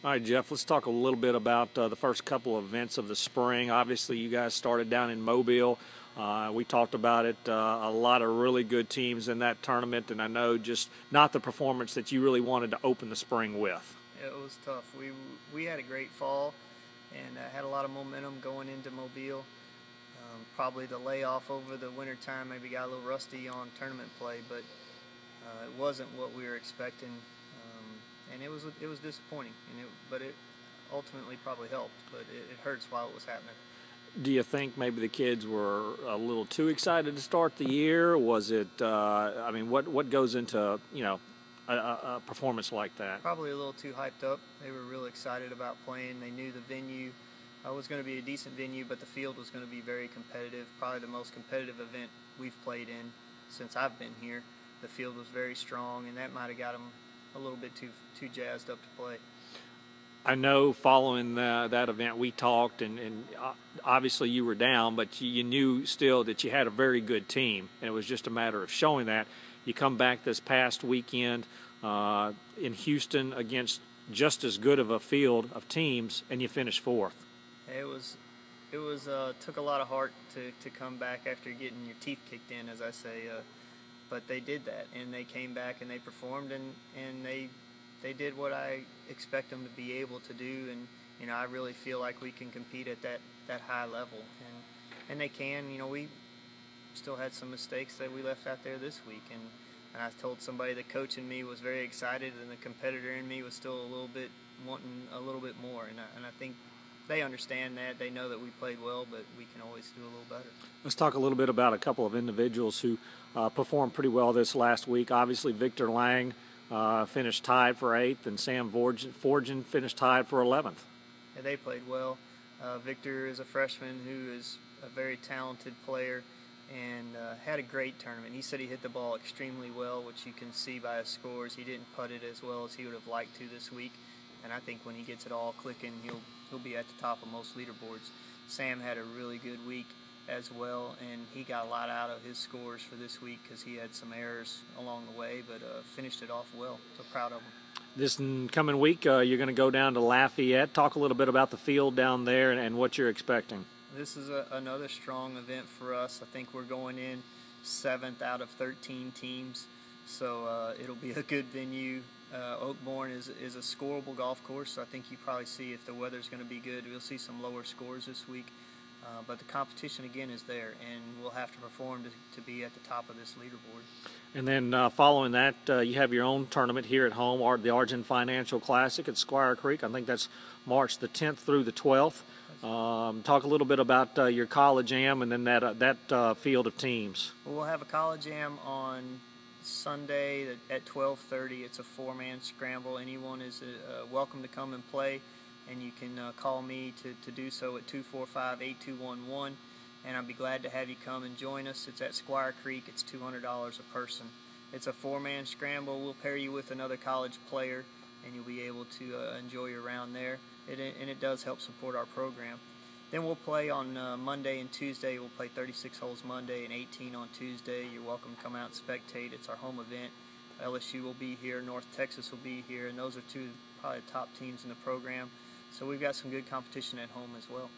All right, Jeff, let's talk a little bit about the first couple of events of the spring. Obviously, you guys started down in Mobile. We talked about it, a lot of really good teams in that tournament, and I know just not the performance that you really wanted to open the spring with. It was tough. We had a great fall and had a lot of momentum going into Mobile. Probably the layoff over the winter time maybe got a little rusty on tournament play, but it wasn't what we were expecting. And it was disappointing, but it ultimately probably helped. But it hurts while it was happening. Do you think maybe the kids were a little too excited to start the year? Was it? I mean, what goes into a performance like that? Probably a little too hyped up. They were really excited about playing. They knew the venue was going to be a decent venue, but the field was going to be very competitive. Probably the most competitive event we've played in since I've been here. The field was very strong, and that might have got them a little bit too jazzed up to play. I know following that event we talked, and obviously you were down, but you knew still that you had a very good team, and it was just a matter of showing that. You come back this past weekend in Houston against just as good of a field of teams, and you finished fourth. It was took a lot of heart to come back after getting your teeth kicked in, as I say. But they did that, and they came back and they performed, and they did what I expect them to be able to do. And I really feel like we can compete at that high level, and they can. We still had some mistakes that we left out there this week, and I told somebody the coach in me was very excited, and the competitor in me was still a little bit wanting a little bit more, and I think they understand that. They know that we played well, but we can always do a little better. Let's talk a little bit about a couple of individuals who performed pretty well this last week. Obviously, Victor Lang finished tied for 8th, and Sam Forgin finished tied for 11th. Yeah, they played well. Victor is a freshman who is a very talented player and had a great tournament. He said he hit the ball extremely well, which you can see by his scores. He didn't putt it as well as he would have liked to this week, and I think when he gets it all clicking, he'll be at the top of most leaderboards. Sam had a really good week as well, and he got a lot out of his scores for this week because he had some errors along the way, but finished it off well. So proud of him. This coming week, you're going to go down to Lafayette. Talk a little bit about the field down there and what you're expecting. This is another strong event for us. I think we're going in 7th out of 13 teams, so it'll be a good venue. Oakbourne is a scoreable golf course, so I think you probably see, if the weather's going to be good, we'll see some lower scores this week. But the competition again is there, and we'll have to perform to be at the top of this leaderboard. And then following that, you have your own tournament here at home, the Argent Financial Classic at Squire Creek. I think that's March the 10th through the 12th. Talk a little bit about your college am and then that field of teams. Well, we'll have a college am on Sunday at 12:30. It's a 4-man scramble. Anyone is welcome to come and play, and you can call me to do so at 245-8211, and I'd be glad to have you come and join us. It's at Squire Creek. It's $200 a person. It's a 4-man scramble. We'll pair you with another college player, and you'll be able to enjoy your round there, and it does help support our program. Then we'll play on Monday and Tuesday. We'll play 36 holes Monday and 18 on Tuesday. You're welcome to come out and spectate. It's our home event. LSU will be here. North Texas will be here. And those are probably the top teams in the program. So we've got some good competition at home as well.